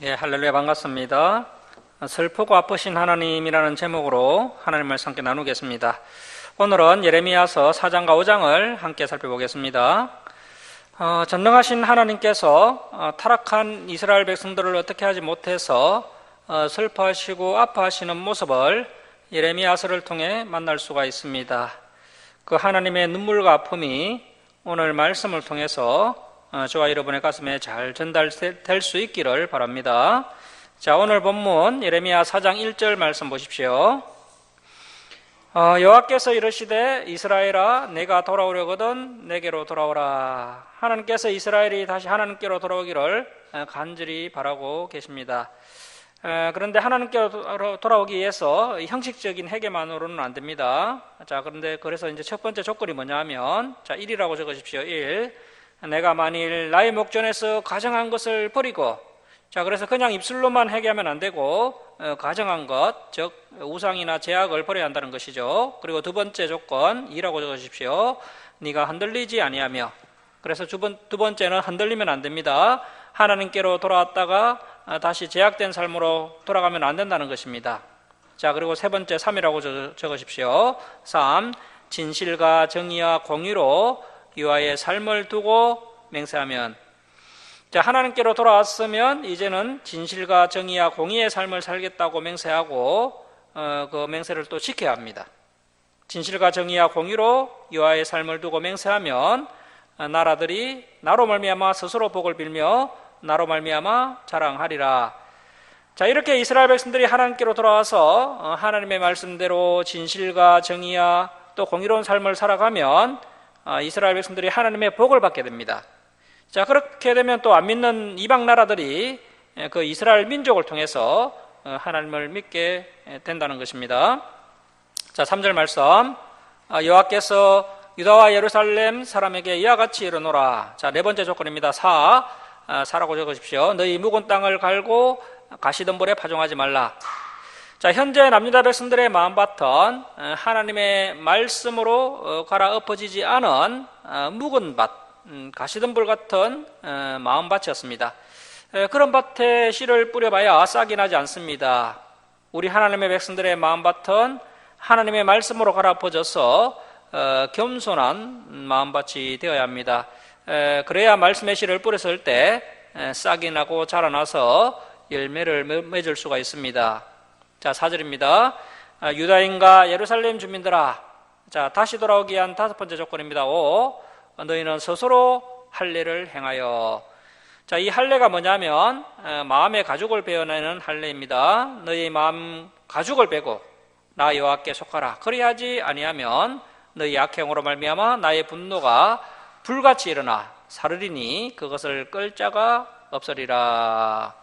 예, 할렐루야, 반갑습니다. 슬프고 아프신 하나님이라는 제목으로 하나님 말씀 함께 나누겠습니다. 오늘은 예레미야서 4장과 5장을 함께 살펴보겠습니다. 전능하신 하나님께서 타락한 이스라엘 백성들을 어떻게 하지 못해서 슬퍼하시고 아파하시는 모습을 예레미야서를 통해 만날 수가 있습니다. 그 하나님의 눈물과 아픔이 오늘 말씀을 통해서 저와 여러분의 가슴에 잘 전달될 수 있기를 바랍니다. 자, 오늘 본문 예레미야 4장 1절 말씀 보십시오. 여호와께서 이르시되 이스라엘아 내가 돌아오려거든 내게로 돌아오라. 하나님께서 이스라엘이 다시 하나님께로 돌아오기를 간절히 바라고 계십니다. 그런데 하나님께로 돌아오기 위해서 형식적인 회개만으로는 안 됩니다. 자, 그런데 그래서 이제 첫 번째 조건이 뭐냐면, 자, 1이라고 적으십시오. 1. 내가 만일 나의 목전에서 가정한 것을 버리고, 자, 그래서 그냥 입술로만 회개하면 안 되고, 가정한 것, 즉 우상이나 제약을 버려야 한다는 것이죠. 그리고 두 번째 조건 2라고 적으십시오. 네가 흔들리지 아니하며. 그래서 두 번째는 흔들리면 안 됩니다. 하나님께로 돌아왔다가 다시 제약된 삶으로 돌아가면 안 된다는 것입니다. 자, 그리고 세 번째 3이라고 적으십시오. 3. 진실과 정의와 공의로 유아의 삶을 두고 맹세하면. 자, 하나님께로 돌아왔으면 이제는 진실과 정의와 공의의 삶을 살겠다고 맹세하고 그 맹세를 또 지켜야 합니다. 진실과 정의와 공의로 유아의 삶을 두고 맹세하면 나라들이 나로 말미암아 스스로 복을 빌며 나로 말미암아 자랑하리라. 자, 이렇게 이스라엘 백성들이 하나님께로 돌아와서 하나님의 말씀대로 진실과 정의와 또 공의로운 삶을 살아가면 이스라엘 백성들이 하나님의 복을 받게 됩니다. 자, 그렇게 되면 또 안 믿는 이방 나라들이 그 이스라엘 민족을 통해서 하나님을 믿게 된다는 것입니다. 자, 3절 말씀. 여호와께서 유다와 예루살렘 사람에게 이와 같이 이르노라. 자, 네 번째 조건입니다. 4라고 적으십시오. 너희 묵은 땅을 갈고 가시덤불에 파종하지 말라. 자, 현재 남유다 백성들의 마음밭은 하나님의 말씀으로 갈아엎어지지 않은 묵은 밭, 가시덤불 같은 마음밭이었습니다. 그런 밭에 씨를 뿌려봐야 싹이 나지 않습니다. 우리 하나님의 백성들의 마음밭은 하나님의 말씀으로 갈아엎어져서 겸손한 마음밭이 되어야 합니다. 그래야 말씀의 씨를 뿌렸을 때 싹이 나고 자라나서 열매를 맺을 수가 있습니다. 자, 4절입니다. 유다인과 예루살렘 주민들아. 자, 다시 돌아오기 위한 다섯 번째 조건입니다. 5. 너희는 스스로 할례를 행하여. 자, 이 할례가 뭐냐면 마음의 가죽을 베어내는 할례입니다. 너희 마음 가죽을 베고 나 여호와께 속하라. 그리하지 아니하면 너희 악행으로 말미암아 나의 분노가 불같이 일어나 사르리니 그것을 끌 자가 없으리라.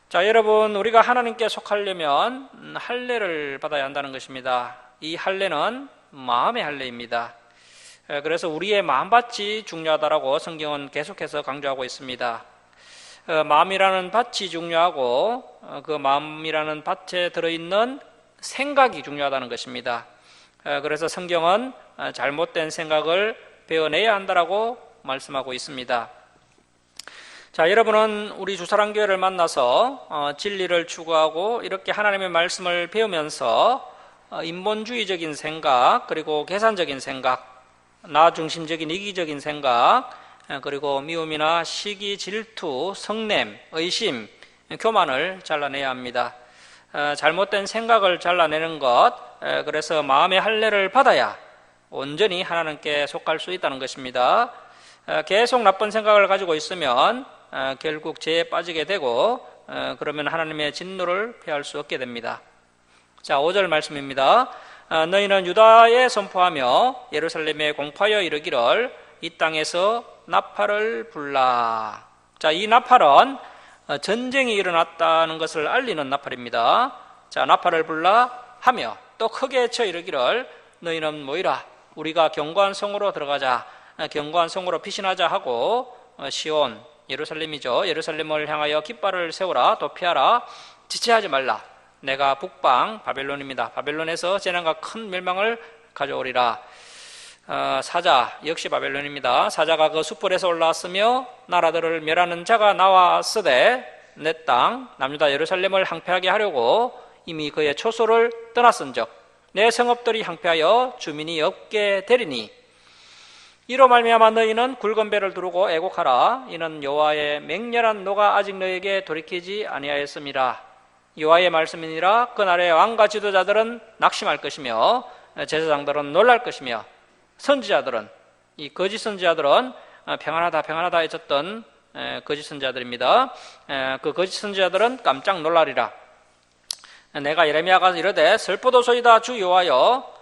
자, 여러분, 우리가 하나님께 속하려면 할례를 받아야 한다는 것입니다. 이 할례는 마음의 할례입니다. 그래서 우리의 마음밭이 중요하다라고 성경은 계속해서 강조하고 있습니다. 마음이라는 밭이 중요하고 그 마음이라는 밭에 들어있는 생각이 중요하다는 것입니다. 그래서 성경은 잘못된 생각을 베어내야 한다라고 말씀하고 있습니다. 자, 여러분은 우리 주사랑교회를 만나서 진리를 추구하고 이렇게 하나님의 말씀을 배우면서 인본주의적인 생각, 그리고 계산적인 생각, 나 중심적인 이기적인 생각, 그리고 미움이나 시기, 질투, 성냄, 의심, 교만을 잘라내야 합니다. 잘못된 생각을 잘라내는 것, 그래서 마음의 할례를 받아야 온전히 하나님께 속할 수 있다는 것입니다. 계속 나쁜 생각을 가지고 있으면 결국 죄에 빠지게 되고 그러면 하나님의 진노를 피할 수 없게 됩니다. 자, 5절 말씀입니다. 너희는 유다에 선포하며 예루살렘에 공포하여 이르기를 이 땅에서 나팔을 불라. 자, 이 나팔은 전쟁이 일어났다는 것을 알리는 나팔입니다. 자, 나팔을 불라 하며 또 크게 외쳐 이르기를 너희는 모이라. 우리가 견고한 성으로 들어가자. 견고한 성으로 피신하자 하고 시온, 예루살렘이죠. 예루살렘을 향하여 깃발을 세우라. 도피하라. 지체하지 말라. 내가 북방 바벨론입니다. 바벨론에서 재난과 큰 멸망을 가져오리라. 사자 역시 바벨론입니다. 사자가 그 숯불에서 올라왔으며 나라들을 멸하는 자가 나왔으되 내 땅 남유다 예루살렘을 항폐하게 하려고 이미 그의 초소를 떠났은즉 내 성읍들이 항폐하여 주민이 없게 되리니 이로 말미암아 너희는 굵은 배를 두르고 애곡하라. 이는 여호와의 맹렬한 노가 아직 너희에게 돌이키지 아니하였음이라. 여호와의 말씀이니라. 그날에 왕과 지도자들은 낙심할 것이며 제사장들은 놀랄 것이며 선지자들은, 이 거짓 선지자들은 평안하다 평안하다 해쳤던 거짓 선지자들입니다. 그 거짓 선지자들은 깜짝 놀라리라. 내가 예레미야가 이르되 슬프도소이다 주 여호와여.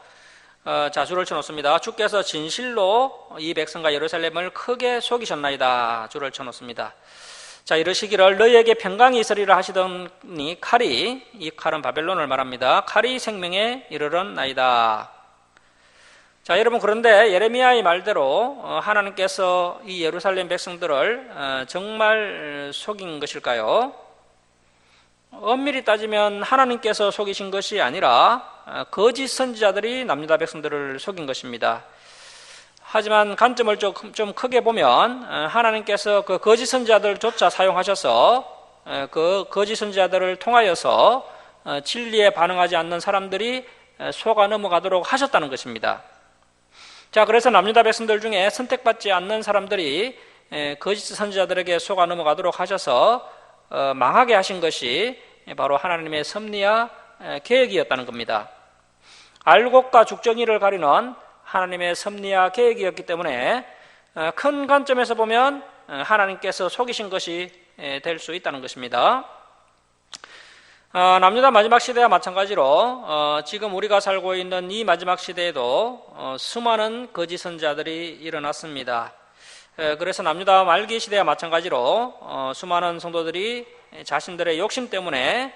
자, 줄을 쳐놓습니다. 주께서 진실로 이 백성과 예루살렘을 크게 속이셨나이다. 줄을 쳐놓습니다. 자, 이르시기를 너희에게 평강이 있으리라 하시더니 칼이, 이 칼은 바벨론을 말합니다. 칼이 생명에 이르렀나이다. 자, 여러분, 그런데 예레미야의 말대로 하나님께서 이 예루살렘 백성들을 정말 속인 것일까요? 엄밀히 따지면 하나님께서 속이신 것이 아니라 거짓 선지자들이 남유다 백성들을 속인 것입니다. 하지만 관점을 좀 크게 보면 하나님께서 그 거짓 선지자들조차 사용하셔서 그 거짓 선지자들을 통하여서 진리에 반응하지 않는 사람들이 속아 넘어가도록 하셨다는 것입니다. 자, 그래서 남유다 백성들 중에 선택받지 않는 사람들이 거짓 선지자들에게 속아 넘어가도록 하셔서 망하게 하신 것이 바로 하나님의 섭리와 계획이었다는 겁니다. 알곡과 죽정이를 가리는 하나님의 섭리와 계획이었기 때문에 큰 관점에서 보면 하나님께서 속이신 것이 될 수 있다는 것입니다. 남유다 마지막 시대와 마찬가지로 지금 우리가 살고 있는 이 마지막 시대에도 수많은 거짓 선지자들이 일어났습니다. 그래서 남유다 말기 시대와 마찬가지로 수많은 성도들이 자신들의 욕심 때문에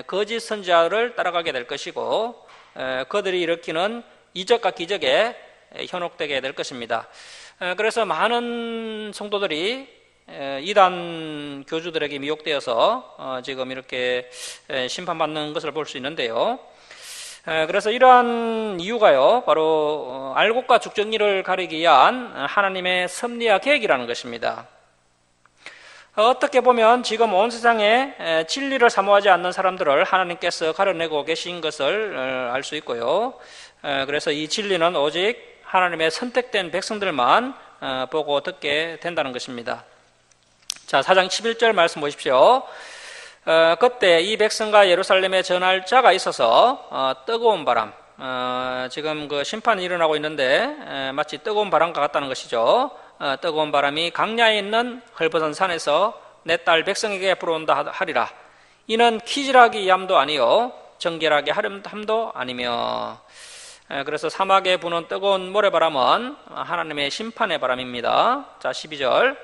거짓 선지자를 따라가게 될 것이고 그들이 일으키는 이적과 기적에 현혹되게 될 것입니다. 그래서 많은 성도들이 이단 교주들에게 미혹되어서 지금 이렇게 심판받는 것을 볼 수 있는데요. 그래서 이러한 이유가요, 바로 알곡과 죽정이를 가리기 위한 하나님의 섭리와 계획이라는 것입니다. 어떻게 보면 지금 온 세상에 진리를 사모하지 않는 사람들을 하나님께서 가려내고 계신 것을 알 수 있고요. 그래서 이 진리는 오직 하나님의 선택된 백성들만 보고 듣게 된다는 것입니다. 자, 4장 11절 말씀 보십시오. 그때 이 백성과 예루살렘에 전할 자가 있어서 뜨거운 바람, 지금 그 심판이 일어나고 있는데 마치 뜨거운 바람과 같다는 것이죠. 뜨거운 바람이 강야에 있는 헐벗은 산에서 내 딸 백성에게 불어온다 하리라. 이는 키질하기 위함도 아니요 정결하게 하림도 아니며. 그래서 사막에 부는 뜨거운 모래바람은 하나님의 심판의 바람입니다. 자, 12절.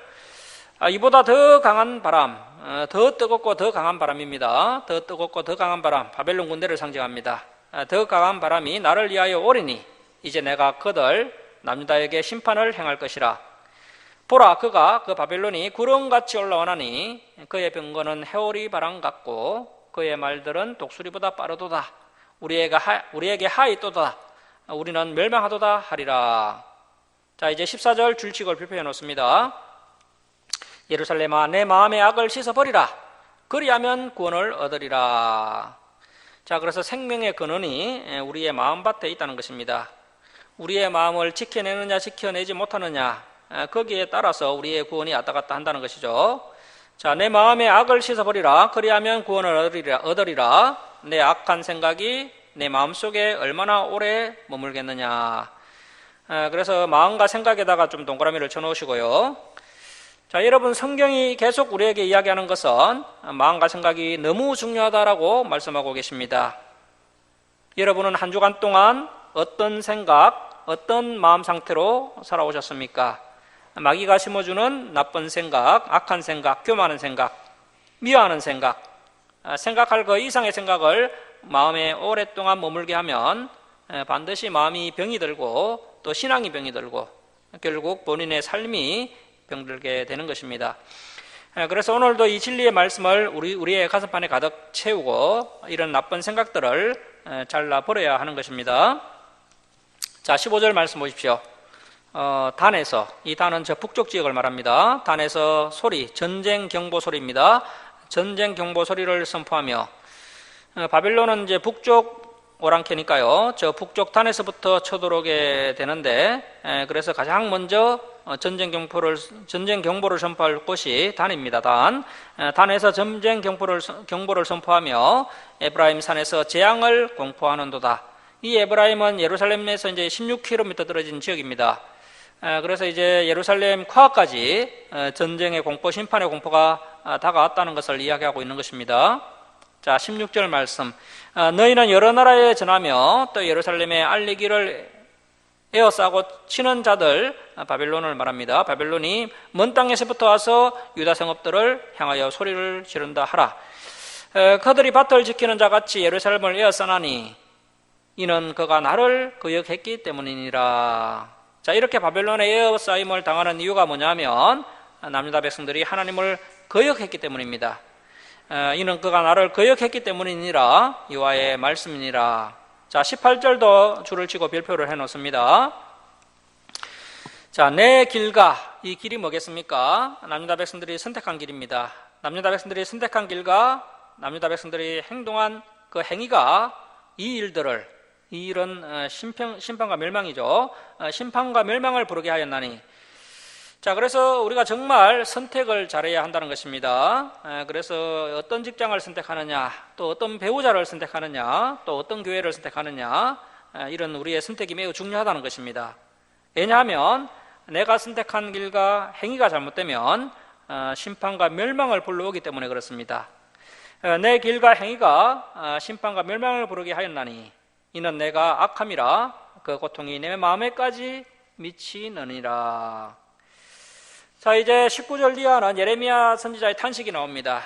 이보다 더 강한 바람, 더 뜨겁고 더 강한 바람입니다. 더 뜨겁고 더 강한 바람, 바벨론 군대를 상징합니다. 더 강한 바람이 나를 위하여 오리니 이제 내가 그들 남유다에게 심판을 행할 것이라. 보라, 그가 그 바벨론이 구름같이 올라오나니 그의 병거는 해오리 바람 같고 그의 말들은 독수리보다 빠르도다. 우리에게 하이도다. 우리는 멸망하도다 하리라. 자, 이제 14절 줄칙을 발표해 놓습니다. 예루살렘아, 내 마음의 악을 씻어버리라. 그리하면 구원을 얻으리라. 자, 그래서 생명의 근원이 우리의 마음밭에 있다는 것입니다. 우리의 마음을 지켜내느냐 지켜내지 못하느냐, 거기에 따라서 우리의 구원이 왔다 갔다 한다는 것이죠. 자, 내 마음의 악을 씻어버리라. 그리하면 구원을 얻으리라. 내 악한 생각이 내 마음속에 얼마나 오래 머물겠느냐. 그래서 마음과 생각에다가 좀 동그라미를 쳐놓으시고요. 자, 여러분, 성경이 계속 우리에게 이야기하는 것은 마음과 생각이 너무 중요하다라고 말씀하고 계십니다. 여러분은 한 주간 동안 어떤 생각, 어떤 마음 상태로 살아오셨습니까? 마귀가 심어주는 나쁜 생각, 악한 생각, 교만한 생각, 미워하는 생각, 생각할 그 이상의 생각을 마음에 오랫동안 머물게 하면 반드시 마음이 병이 들고 또 신앙이 병이 들고 결국 본인의 삶이 병들게 되는 것입니다. 그래서 오늘도 이 진리의 말씀을 우리의 가슴판에 가득 채우고 이런 나쁜 생각들을 잘라버려야 하는 것입니다. 자, 15절 말씀 보십시오. 단에서, 이 단은 저 북쪽 지역을 말합니다. 단에서 소리, 전쟁 경보 소리입니다. 전쟁 경보 소리를 선포하며 바벨론은 이제 북쪽 오랑캐니까요. 저 북쪽 단에서부터 쳐들어오게 되는데 그래서 가장 먼저 전쟁 경보를 선포할 곳이 단입니다. 단에서 전쟁 경보를 선포하며 에브라임 산에서 재앙을 공포하는도다. 이 에브라임은 예루살렘에서 이제 16km 떨어진 지역입니다. 그래서 이제 예루살렘 코앞까지 전쟁의 공포, 심판의 공포가 다가왔다는 것을 이야기하고 있는 것입니다. 자, 16절 말씀. 너희는 여러 나라에 전하며 또 예루살렘에 알리기를 에워싸고 치는 자들, 바벨론을 말합니다. 바벨론이 먼 땅에서부터 와서 유다 성읍들을 향하여 소리를 지른다 하라. 그들이 밭을 지키는 자같이 예루살렘을 에워싸나니 이는 그가 나를 거역했기 때문이니라. 자, 이렇게 바벨론의 에워싸임을 당하는 이유가 뭐냐면 남유다 백성들이 하나님을 거역했기 때문입니다. 이는 그가 나를 거역했기 때문이니라. 여호와의 말씀이니라. 자, 18절도 줄을 치고 별표를 해놓습니다. 자, 내 길과, 이 길이 뭐겠습니까? 남유다 백성들이 선택한 길입니다. 남유다 백성들이 선택한 길과 남유다 백성들이 행동한 그 행위가 이 일은 심판과 멸망이죠. 심판과 멸망을 부르게 하였나니. 자, 그래서 우리가 정말 선택을 잘해야 한다는 것입니다. 그래서 어떤 직장을 선택하느냐, 또 어떤 배우자를 선택하느냐, 또 어떤 교회를 선택하느냐, 이런 우리의 선택이 매우 중요하다는 것입니다. 왜냐하면 내가 선택한 길과 행위가 잘못되면 심판과 멸망을 불러오기 때문에 그렇습니다. 내 길과 행위가 심판과 멸망을 부르게 하였나니 이는 내가 악함이라 그 고통이 내 마음에까지 미치느니라. 자, 이제 19절 이하는 예레미야 선지자의 탄식이 나옵니다.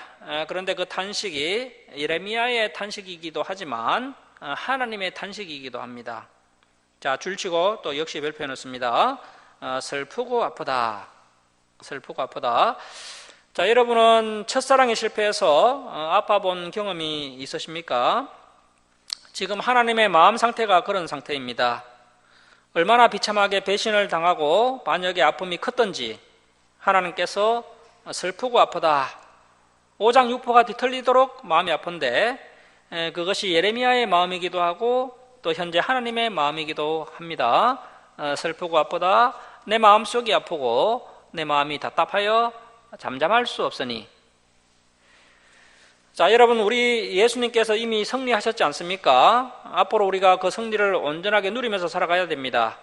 그런데 그 탄식이 예레미야의 탄식이기도 하지만 하나님의 탄식이기도 합니다. 자, 줄치고 또 역시 별표해 놓습니다. 슬프고 아프다. 슬프고 아프다. 자, 여러분은 첫사랑에 실패해서 아파본 경험이 있으십니까? 지금 하나님의 마음 상태가 그런 상태입니다. 얼마나 비참하게 배신을 당하고 반역의 아픔이 컸던지 하나님께서 슬프고 아프다. 오장육부가 뒤틀리도록 마음이 아픈데 그것이 예레미야의 마음이기도 하고 또 현재 하나님의 마음이기도 합니다. 슬프고 아프다. 내 마음속이 아프고 내 마음이 답답하여 잠잠할 수 없으니. 자, 여러분, 우리 예수님께서 이미 승리하셨지 않습니까? 앞으로 우리가 그 승리를 온전하게 누리면서 살아가야 됩니다.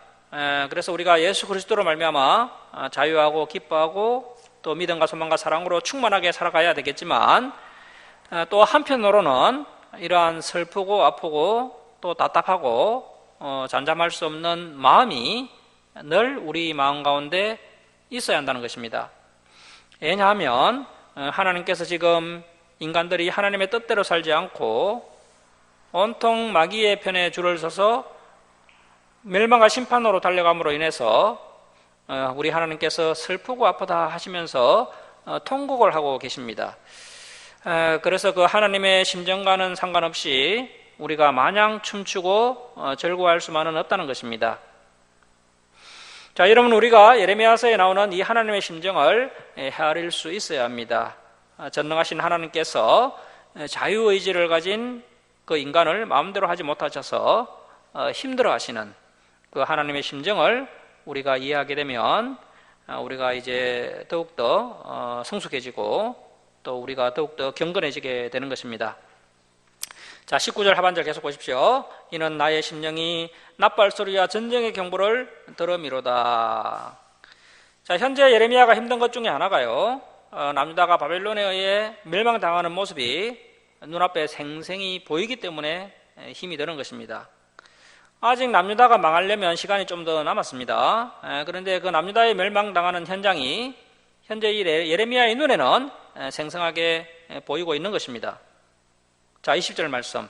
그래서 우리가 예수 그리스도로 말미암아 자유하고 기뻐하고 또 믿음과 소망과 사랑으로 충만하게 살아가야 되겠지만 또 한편으로는 이러한 슬프고 아프고 또 답답하고 잠잠할 수 없는 마음이 늘 우리 마음 가운데 있어야 한다는 것입니다. 왜냐하면 하나님께서 지금 인간들이 하나님의 뜻대로 살지 않고 온통 마귀의 편에 줄을 서서 멸망과 심판으로 달려감으로 인해서 우리 하나님께서 슬프고 아프다 하시면서 통곡을 하고 계십니다. 그래서 그 하나님의 심정과는 상관없이 우리가 마냥 춤추고 즐거워할 수만은 없다는 것입니다. 자, 여러분, 우리가 예레미야서에 나오는 이 하나님의 심정을 헤아릴 수 있어야 합니다. 전능하신 하나님께서 자유의지를 가진 그 인간을 마음대로 하지 못하셔서 힘들어하시는 그 하나님의 심정을 우리가 이해하게 되면 우리가 이제 더욱더 성숙해지고 또 우리가 더욱더 경건해지게 되는 것입니다. 자, 19절 하반절 계속 보십시오. 이는 나의 심령이 납발소리와 전쟁의 경보를 들음이로다. 자, 현재 예레미야가 힘든 것 중에 하나가요, 남유다가 바벨론에 의해 멸망당하는 모습이 눈앞에 생생히 보이기 때문에 힘이 드는 것입니다. 아직 남유다가 망하려면 시간이 좀 더 남았습니다. 그런데 그 남유다의 멸망당하는 현장이 현재 이 예레미야의 눈에는 생생하게 보이고 있는 것입니다. 자, 20절 말씀.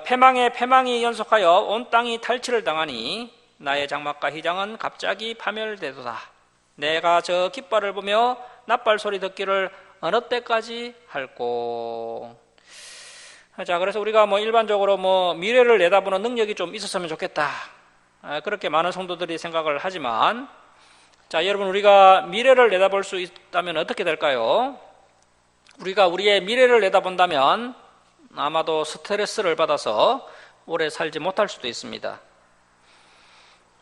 패망에 패망이 연속하여 온 땅이 탈취를 당하니 나의 장막과 휘장은 갑자기 파멸되도다. 내가 저 깃발을 보며 납발 소리 듣기를 어느 때까지 할꼬. 자, 그래서 우리가 일반적으로 미래를 내다보는 능력이 좀 있었으면 좋겠다, 그렇게 많은 성도들이 생각을 하지만, 자, 여러분, 우리가 미래를 내다볼 수 있다면 어떻게 될까요? 우리가 우리의 미래를 내다본다면 아마도 스트레스를 받아서 오래 살지 못할 수도 있습니다.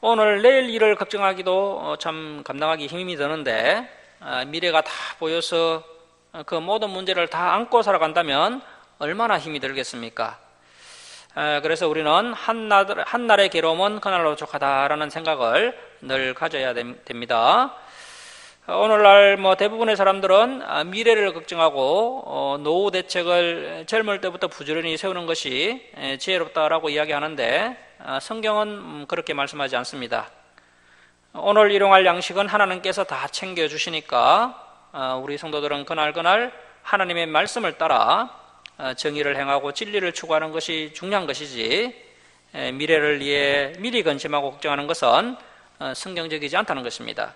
오늘 내일 일을 걱정하기도 참 감당하기 힘이 드는데 미래가 다 보여서 그 모든 문제를 다 안고 살아간다면 얼마나 힘이 들겠습니까? 그래서 우리는 한날의 괴로움은 그날로 족하다라는 생각을 늘 가져야 됩니다. 오늘날 대부분의 사람들은 미래를 걱정하고 노후 대책을 젊을 때부터 부지런히 세우는 것이 지혜롭다라고 이야기하는데 성경은 그렇게 말씀하지 않습니다. 오늘 일용할 양식은 하나님께서 다 챙겨주시니까 우리 성도들은 그날 하나님의 말씀을 따라 정의를 행하고 진리를 추구하는 것이 중요한 것이지 미래를 위해 미리 근심하고 걱정하는 것은 성경적이지 않다는 것입니다.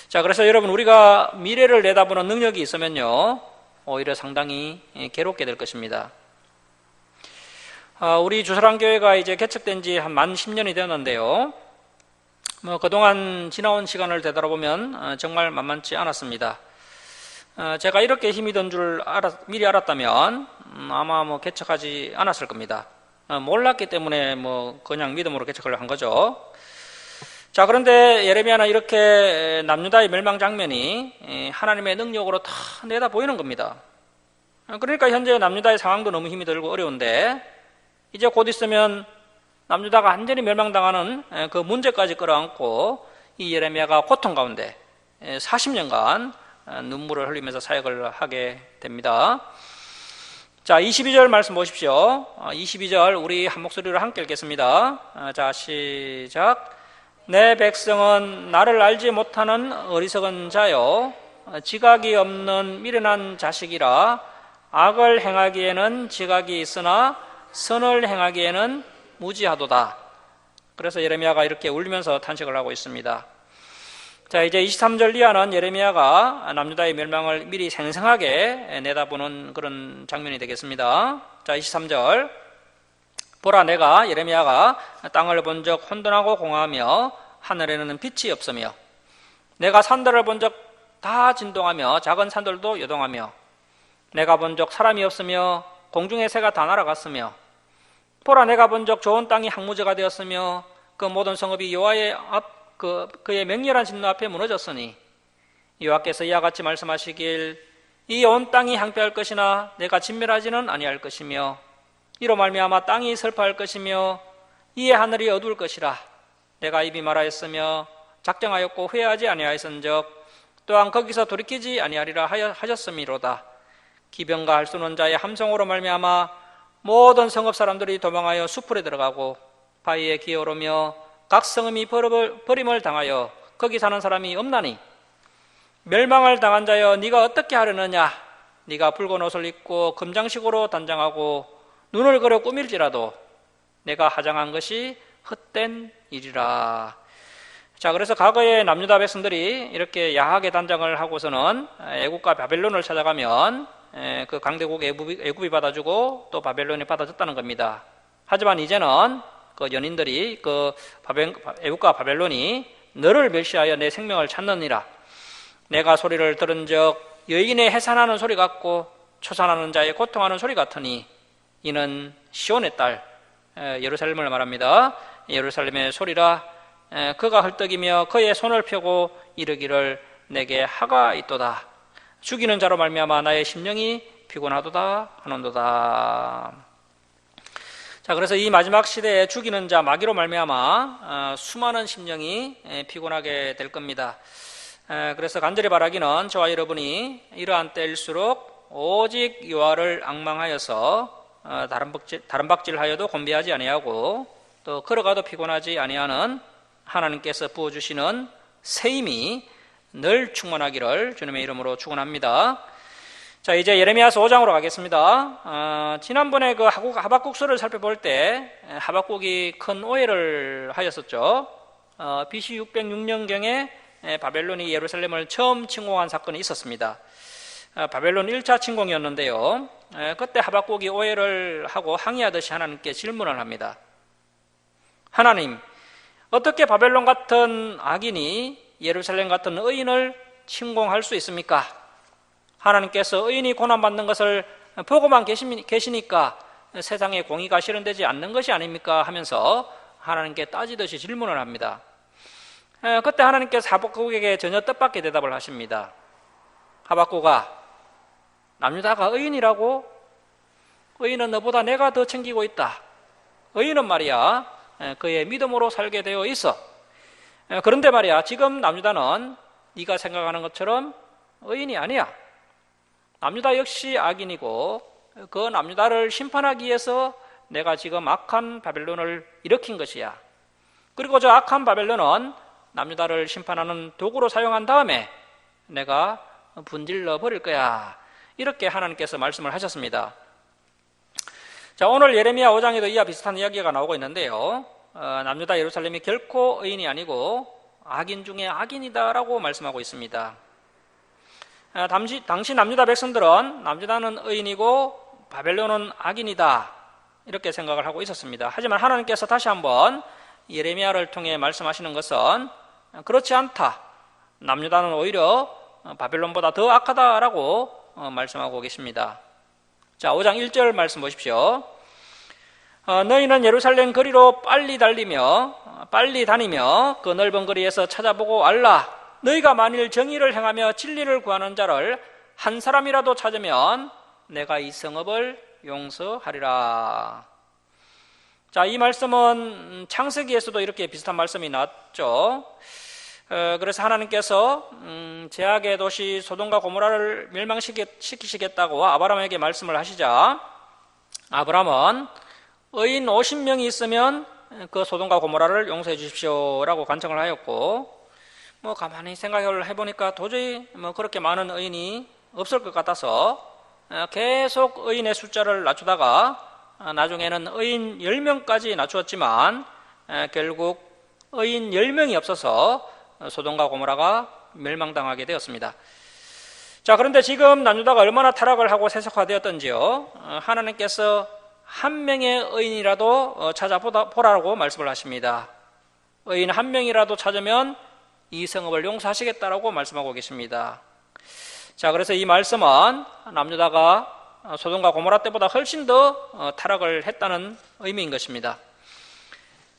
자, 그래서 여러분, 우리가 미래를 내다보는 능력이 있으면요, 오히려 상당히 괴롭게 될 것입니다. 우리 주사랑교회가 이제 개척된 지 한 만 10년이 되었는데요. 그동안 지나온 시간을 되돌아보면 정말 만만치 않았습니다. 제가 이렇게 힘이 든 줄 미리 알았다면 아마 개척하지 않았을 겁니다. 몰랐기 때문에 그냥 믿음으로 개척을 한 거죠. 자, 그런데 예레미야는 이렇게 남유다의 멸망 장면이 하나님의 능력으로 다 내다 보이는 겁니다. 그러니까 현재 남유다의 상황도 너무 힘이 들고 어려운데 이제 곧 있으면 남유다가 완전히 멸망당하는 그 문제까지 끌어안고 이 예레미야가 고통 가운데 40년간 눈물을 흘리면서 사역을 하게 됩니다. 자, 22절 말씀 보십시오. 22절 우리 한 목소리로 함께 읽겠습니다. 자, 시작. 내 백성은 나를 알지 못하는 어리석은 자요, 지각이 없는 미련한 자식이라. 악을 행하기에는 지각이 있으나 선을 행하기에는 무지하도다. 그래서 예레미야가 이렇게 울면서 탄식을 하고 있습니다. 자, 이제 23절 이하는 예레미야가 남유다의 멸망을 미리 생생하게 내다보는 그런 장면이 되겠습니다. 자, 23절. 보라, 내가 예레미야가 땅을 본 적 혼돈하고 공허하며 하늘에는 빛이 없으며 내가 산들을 본 적 다 진동하며 작은 산들도 요동하며 내가 본 적 사람이 없으며 공중의 새가 다 날아갔으며 보라, 내가 본 적 좋은 땅이 항무지가 되었으며 그 모든 성읍이 여호와의 그의 맹렬한 진노 앞에 무너졌으니 여호와께서 이와 같이 말씀하시길 이 온 땅이 항폐할 것이나 내가 진멸하지는 아니할 것이며 이로 말미암아 땅이 슬퍼할 것이며 이에 하늘이 어두울 것이라. 내가 입이 말하였으며 작정하였고 후회하지 아니하였은즉 또한 거기서 돌이키지 아니하리라 하셨음이로다. 기병과 할 수 없는 자의 함성으로 말미암아 모든 성읍 사람들이 도망하여 수풀에 들어가고 바위에 기어오르며 각 성읍이 버림을 당하여 거기 사는 사람이 없나니 멸망을 당한 자여 네가 어떻게 하려느냐. 네가 붉은 옷을 입고 금장식으로 단장하고 눈을 그려 꾸밀지라도 내가 하장한 것이 헛된 일이라. 자, 그래서 과거에 남유다 백성들이 이렇게 야하게 단장을 하고서는 애국과 바벨론을 찾아가면 그 강대국 애굽이 받아주고 또 바벨론이 받아줬다는 겁니다. 하지만 이제는 그 연인들이 그 애국과 바벨론이 너를 멸시하여 내 생명을 찾느니라. 내가 소리를 들은 적 여인의 해산하는 소리 같고 초산하는 자의 고통하는 소리 같으니 이는 시온의 딸 예루살렘을 말합니다. 예루살렘의 소리라. 그가 헐떡이며 그의 손을 펴고 이르기를 내게 하가 있도다. 죽이는 자로 말미암아 나의 심령이 피곤하도다 하는도다. 자, 그래서 이 마지막 시대에 죽이는 자 마귀로 말미암아 수많은 심령이 피곤하게 될 겁니다. 그래서 간절히 바라기는 저와 여러분이 이러한 때일수록 오직 여호와를 앙망하여서 다른 박질하여도 곤비하지 아니하고 또 걸어가도 피곤하지 아니하는 하나님께서 부어주시는 새 힘이 늘 충만하기를 주님의 이름으로 축원합니다. 자, 이제 예레미야서 5장으로 가겠습니다. 지난번에 그 하박국서를 살펴볼 때 하박국이 큰 오해를 하였었죠. BC 606년경에 바벨론이 예루살렘을 처음 침공한 사건이 있었습니다. 바벨론 1차 침공이었는데요. 그때 하박국이 오해를 하고 항의하듯이 하나님께 질문을 합니다. 하나님, 어떻게 바벨론 같은 악인이 예루살렘 같은 의인을 침공할 수 있습니까? 하나님께서 의인이 고난받는 것을 보고만 계시니까 세상에 공의가 실현되지 않는 것이 아닙니까? 하면서 하나님께 따지듯이 질문을 합니다. 그때 하나님께서 하박국에게 전혀 뜻밖의 대답을 하십니다. 하박국아, 남유다가 의인이라고? 의인은 너보다 내가 더 챙기고 있다. 의인은 말이야 그의 믿음으로 살게 되어 있어. 그런데 말이야 지금 남유다는 네가 생각하는 것처럼 의인이 아니야. 남유다 역시 악인이고 그 남유다를 심판하기 위해서 내가 지금 악한 바벨론을 일으킨 것이야. 그리고 저 악한 바벨론은 남유다를 심판하는 도구로 사용한 다음에 내가 분질러 버릴 거야. 이렇게 하나님께서 말씀을 하셨습니다. 자, 오늘 예레미야 5장에도 이와 비슷한 이야기가 나오고 있는데요. 남유다 예루살렘이 결코 의인이 아니고 악인 중에 악인이다라고 말씀하고 있습니다. 당시 남유다 백성들은 남유다는 의인이고 바벨론은 악인이다 이렇게 생각을 하고 있었습니다. 하지만 하나님께서 다시 한번 예레미야를 통해 말씀하시는 것은 그렇지 않다. 남유다는 오히려 바벨론보다 더 악하다라고 말씀하고 계십니다. 자, 5장 1절 말씀 보십시오. 너희는 예루살렘 거리로 빨리 다니며 그 넓은 거리에서 찾아보고 알라. 너희가 만일 정의를 행하며 진리를 구하는 자를 한 사람이라도 찾으면 내가 이 성읍을 용서하리라. 자, 이 말씀은 창세기에서도 이렇게 비슷한 말씀이 나왔죠. 그래서 하나님께서 제약의 도시 소돔과 고모라를 멸망시키시겠다고 아브라함에게 말씀을 하시자 아브라함은 의인 50명이 있으면 그 소돔과 고모라를 용서해 주십시오라고 간청을 하였고, 가만히 생각을 해보니까 도저히 그렇게 많은 의인이 없을 것 같아서 계속 의인의 숫자를 낮추다가 나중에는 의인 10명까지 낮추었지만 결국 의인 10명이 없어서 소돔과 고모라가 멸망당하게 되었습니다. 자, 그런데 지금 남유다가 얼마나 타락을 하고 세속화되었던지요. 하나님께서 한 명의 의인이라도 찾아보라고 말씀을 하십니다. 의인 한 명이라도 찾으면 이 성읍을 용서하시겠다라고 말씀하고 계십니다. 자, 그래서 이 말씀은 남유다가 소돔과 고모라 때보다 훨씬 더 타락을 했다는 의미인 것입니다.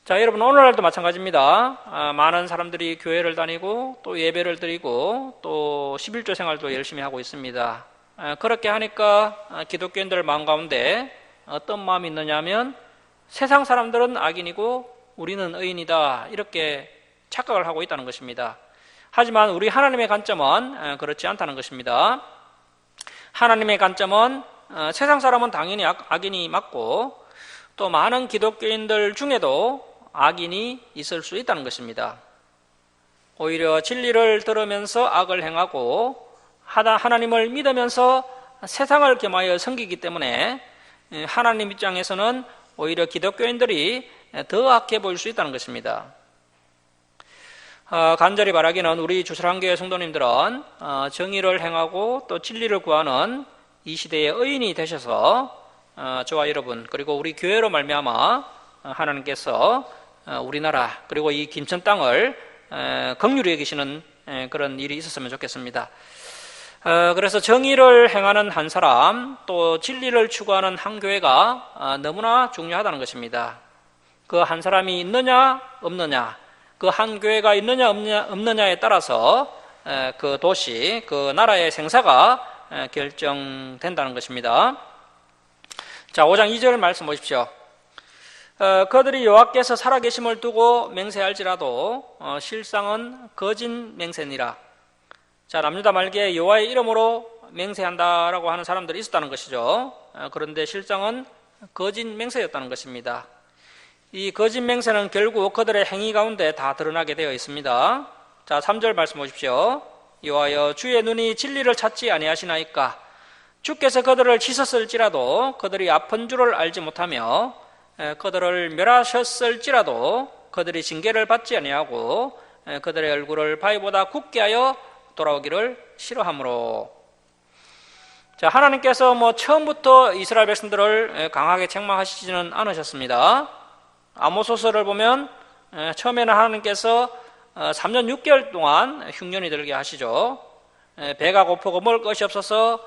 자, 여러분, 오늘날도 마찬가지입니다. 많은 사람들이 교회를 다니고 또 예배를 드리고 또 11조 생활도 열심히 하고 있습니다. 그렇게 하니까 기독교인들 마음 가운데 어떤 마음이 있느냐 하면 세상 사람들은 악인이고 우리는 의인이다 이렇게 착각을 하고 있다는 것입니다. 하지만 우리 하나님의 관점은 그렇지 않다는 것입니다. 하나님의 관점은 세상 사람은 당연히 악인이 맞고 또 많은 기독교인들 중에도 악인이 있을 수 있다는 것입니다. 오히려 진리를 들으면서 악을 행하고 하나님을 믿으면서 세상을 겸하여 섬기기 때문에 하나님 입장에서는 오히려 기독교인들이 더 악해 보일 수 있다는 것입니다. 간절히 바라기는 우리 주설한교회 성도님들은 정의를 행하고 또 진리를 구하는 이 시대의 의인이 되셔서 저와 여러분 그리고 우리 교회로 말미암아 하나님께서 우리나라 그리고 이 김천 땅을 긍휼히 여기시는 그런 일이 있었으면 좋겠습니다. 그래서 정의를 행하는 한 사람 또 진리를 추구하는 한 교회가 너무나 중요하다는 것입니다. 그 한 사람이 있느냐 없느냐 그 한 교회가 있느냐 없느냐에 따라서 그 도시 그 나라의 생사가 결정된다는 것입니다. 자, 5장 2절 말씀 보십시오. 그들이 여호와께서 살아계심을 두고 맹세할지라도 실상은 거짓 맹세니라. 자, 남유다 말기에 여호와의 이름으로 맹세한다라고 하는 사람들이 있었다는 것이죠. 그런데 실상은 거짓 맹세였다는 것입니다. 이 거짓 맹세는 결국 그들의 행위 가운데 다 드러나게 되어 있습니다. 자, 3절 말씀 보십시오. 여호와여 주의 눈이 진리를 찾지 아니하시나이까. 주께서 그들을 치셨을지라도 그들이 아픈 줄을 알지 못하며 그들을 멸하셨을지라도 그들이 징계를 받지 아니하고 그들의 얼굴을 바위보다 굳게 하여 돌아오기를 싫어하므로. 자, 하나님께서 처음부터 이스라엘 백성들을 강하게 책망하시지는 않으셨습니다. 아모스서를 보면 처음에는 하나님께서 3년 6개월 동안 흉년이 들게 하시죠. 배가 고프고 먹을 것이 없어서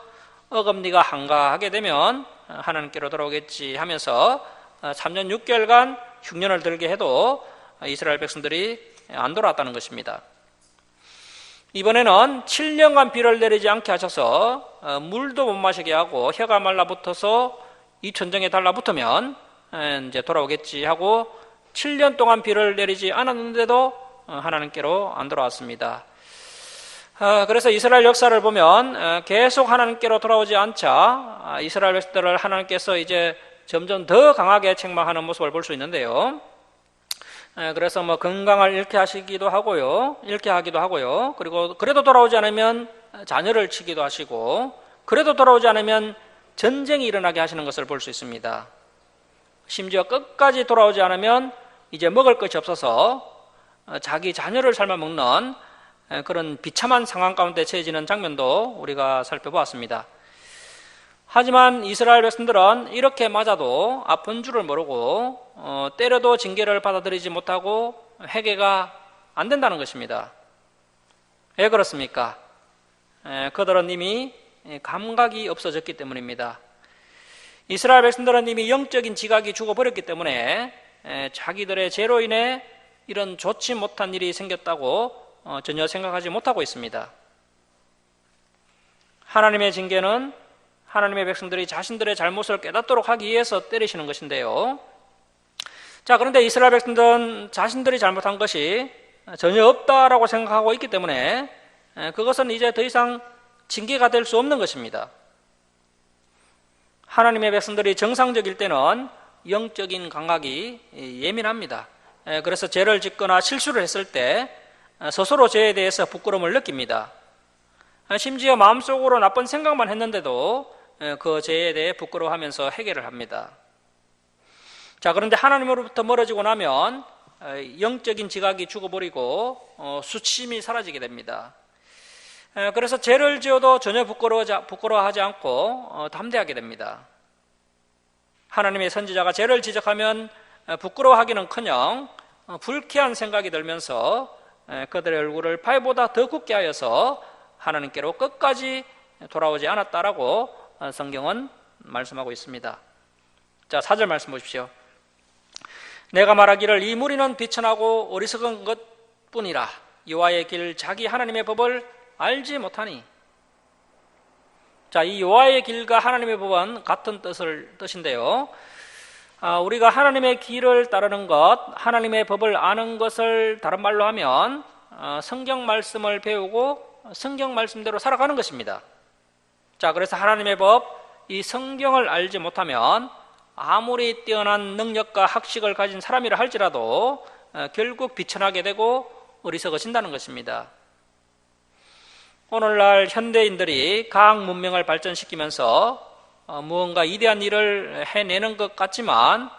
어금니가 한가하게 되면 하나님께로 돌아오겠지 하면서 3년 6개월간 흉년을 들게 해도 이스라엘 백성들이 안 돌아왔다는 것입니다. 이번에는 7년간 비를 내리지 않게 하셔서 물도 못 마시게 하고 혀가 말라붙어서 이 천정에 달라붙으면 이제 돌아오겠지 하고 7년 동안 비를 내리지 않았는데도 하나님께로 안 돌아왔습니다. 그래서 이스라엘 역사를 보면 계속 하나님께로 돌아오지 않자 이스라엘 백성들을 하나님께서 이제 점점 더 강하게 책망하는 모습을 볼 수 있는데요. 그래서 뭐 건강을 잃게 하시기도 하고요, 잃게 하기도 하고요. 그리고 그래도 돌아오지 않으면 자녀를 치기도 하시고, 그래도 돌아오지 않으면 전쟁이 일어나게 하시는 것을 볼 수 있습니다. 심지어 끝까지 돌아오지 않으면 이제 먹을 것이 없어서 자기 자녀를 삶아 먹는 그런 비참한 상황 가운데 처해지는 장면도 우리가 살펴보았습니다. 하지만 이스라엘 백성들은 이렇게 맞아도 아픈 줄을 모르고 때려도 징계를 받아들이지 못하고 회개가 안 된다는 것입니다. 왜 그렇습니까? 그들은 이미 감각이 없어졌기 때문입니다. 이스라엘 백성들은 이미 영적인 지각이 죽어버렸기 때문에 자기들의 죄로 인해 이런 좋지 못한 일이 생겼다고 전혀 생각하지 못하고 있습니다. 하나님의 징계는 하나님의 백성들이 자신들의 잘못을 깨닫도록 하기 위해서 때리시는 것인데요. 자, 그런데 이스라엘 백성들은 자신들이 잘못한 것이 전혀 없다라고 생각하고 있기 때문에 그것은 이제 더 이상 징계가 될 수 없는 것입니다. 하나님의 백성들이 정상적일 때는 영적인 감각이 예민합니다. 그래서 죄를 짓거나 실수를 했을 때 스스로 죄에 대해서 부끄러움을 느낍니다. 심지어 마음속으로 나쁜 생각만 했는데도 그 죄에 대해 부끄러워하면서 회개를 합니다. 자, 그런데 하나님으로부터 멀어지고 나면 영적인 지각이 죽어버리고 수치심이 사라지게 됩니다. 그래서 죄를 지어도 전혀 부끄러워하지 않고 담대하게 됩니다. 하나님의 선지자가 죄를 지적하면 부끄러워하기는커녕 불쾌한 생각이 들면서 그들의 얼굴을 파이보다 더 굳게 하여서 하나님께로 끝까지 돌아오지 않았다라고 성경은 말씀하고 있습니다. 자, 4절 말씀 보십시오. 내가 말하기를 이 무리는 비천하고 어리석은 것뿐이라 여호와의 길 자기 하나님의 법을 알지 못하니. 자, 이 여호와의 길과 하나님의 법은 같은 뜻인데요. 우리가 하나님의 길을 따르는 것, 하나님의 법을 아는 것을 다른 말로 하면 성경 말씀을 배우고 성경 말씀대로 살아가는 것입니다. 자, 그래서 하나님의 법, 이 성경을 알지 못하면 아무리 뛰어난 능력과 학식을 가진 사람이라 할지라도 결국 비천하게 되고 어리석어진다는 것입니다. 오늘날 현대인들이 과학 문명을 발전시키면서 무언가 이대한 일을 해내는 것 같지만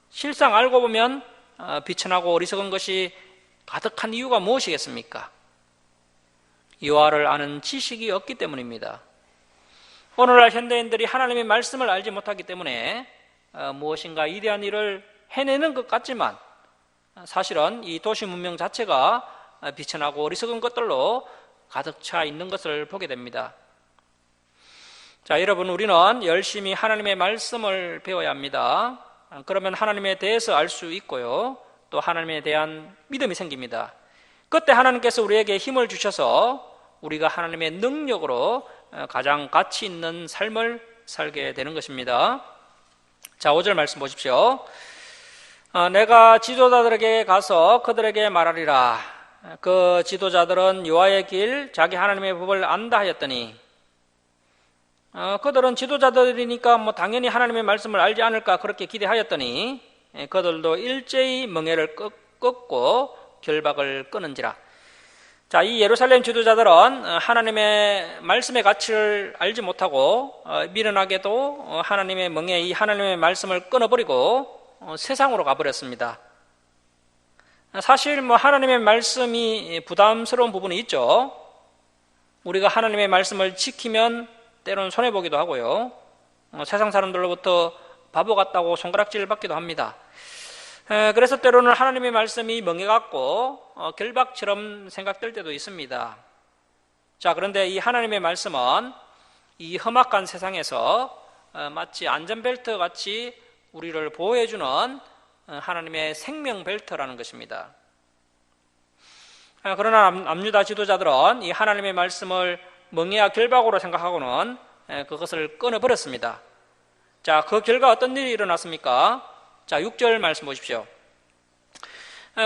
실상 알고 보면 비천하고 어리석은 것이 가득한 이유가 무엇이겠습니까? 여호와를 아는 지식이 없기 때문입니다. 오늘날 현대인들이 하나님의 말씀을 알지 못하기 때문에 무엇인가 이대한 일을 해내는 것 같지만 사실은 이 도시 문명 자체가 비천하고 어리석은 것들로 가득 차 있는 것을 보게 됩니다. 자, 여러분, 우리는 열심히 하나님의 말씀을 배워야 합니다. 그러면 하나님에 대해서 알 수 있고요, 또 하나님에 대한 믿음이 생깁니다. 그때 하나님께서 우리에게 힘을 주셔서 우리가 하나님의 능력으로 가장 가치 있는 삶을 살게 되는 것입니다. 자, 5절 말씀 보십시오. 내가 지도자들에게 가서 그들에게 말하리라. 그 지도자들은 여호와의 길 자기 하나님의 법을 안다 하였더니, 그들은 지도자들이니까 뭐 당연히 하나님의 말씀을 알지 않을까 그렇게 기대하였더니 그들도 일제히 멍에를 꺾고 결박을 끊은지라. 자, 이 예루살렘 지도자들은 하나님의 말씀의 가치를 알지 못하고 미련하게도 하나님의 멍에 이 하나님의 말씀을 끊어버리고 세상으로 가버렸습니다. 사실 뭐 하나님의 말씀이 부담스러운 부분이 있죠. 우리가 하나님의 말씀을 지키면 때로는 손해보기도 하고요, 세상 사람들로부터 바보 같다고 손가락질을 받기도 합니다. 그래서 때로는 하나님의 말씀이 멍해 같고 결박처럼 생각될 때도 있습니다. 자, 그런데 이 하나님의 말씀은 이 험악한 세상에서 마치 안전벨트 같이 우리를 보호해주는 하나님의 생명벨트라는 것입니다. 그러나 남유다 지도자들은 이 하나님의 말씀을 멍에와 결박으로 생각하고는 그것을 끊어버렸습니다. 자, 그 결과 어떤 일이 일어났습니까? 자, 6절 말씀 보십시오.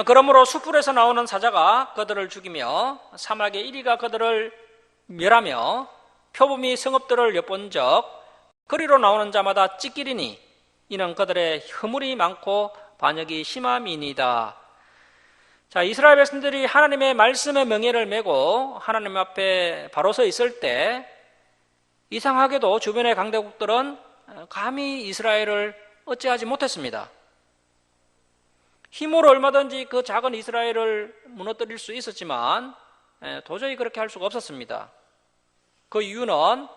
그러므로 숯불에서 나오는 사자가 그들을 죽이며 사막의 이리가 그들을 멸하며 표범이 성읍들을 엿본적 거리로 나오는 자마다 찢기리니 이는 그들의 허물이 많고 반역이 심함이니이다. 자, 이스라엘 백성들이 하나님의 말씀의 명예를 메고 하나님 앞에 바로 서 있을 때 이상하게도 주변의 강대국들은 감히 이스라엘을 어찌하지 못했습니다. 힘으로 얼마든지 그 작은 이스라엘을 무너뜨릴 수 있었지만 도저히 그렇게 할 수가 없었습니다. 그 이유는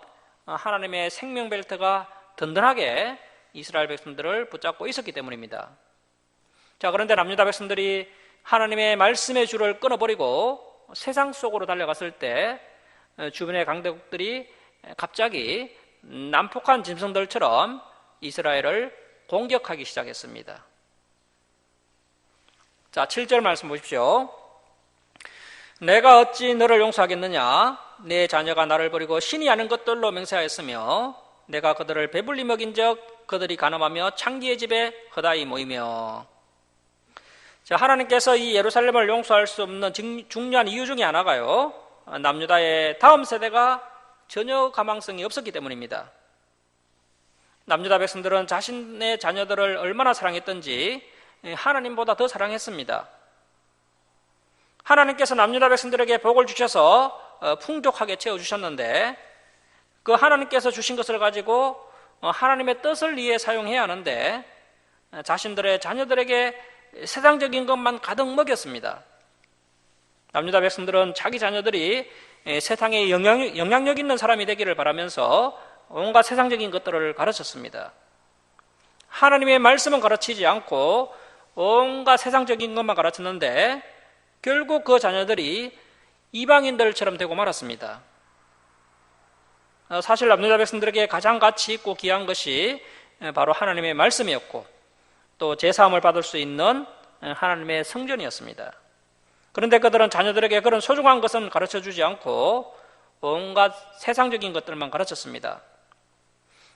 하나님의 생명벨트가 든든하게 이스라엘 백성들을 붙잡고 있었기 때문입니다. 자, 그런데 남유다 백성들이 하나님의 말씀의 줄을 끊어버리고 세상 속으로 달려갔을 때 주변의 강대국들이 갑자기 난폭한 짐승들처럼 이스라엘을 공격하기 시작했습니다. 자, 7절 말씀 보십시오. 내가 어찌 너를 용서하겠느냐? 내 자녀가 나를 버리고 신이 아는 것들로 맹세하였으며 내가 그들을 배불리 먹인 적 그들이 간음하며 창기의 집에 허다히 모이며. 자, 하나님께서 이 예루살렘을 용서할 수 없는 중요한 이유 중에 하나가요, 남유다의 다음 세대가 전혀 가망성이 없었기 때문입니다. 남유다 백성들은 자신의 자녀들을 얼마나 사랑했던지 하나님보다 더 사랑했습니다. 하나님께서 남유다 백성들에게 복을 주셔서 풍족하게 채워주셨는데 그 하나님께서 주신 것을 가지고 하나님의 뜻을 위해 사용해야 하는데 자신들의 자녀들에게 세상적인 것만 가득 먹였습니다. 남유다 백성들은 자기 자녀들이 세상에 영향력 있는 사람이 되기를 바라면서 온갖 세상적인 것들을 가르쳤습니다. 하나님의 말씀은 가르치지 않고 온갖 세상적인 것만 가르쳤는데 결국 그 자녀들이 이방인들처럼 되고 말았습니다. 사실 남유다 백성들에게 가장 가치 있고 귀한 것이 바로 하나님의 말씀이었고 또 제사함을 받을 수 있는 하나님의 성전이었습니다. 그런데 그들은 자녀들에게 그런 소중한 것은 가르쳐주지 않고 온갖 세상적인 것들만 가르쳤습니다.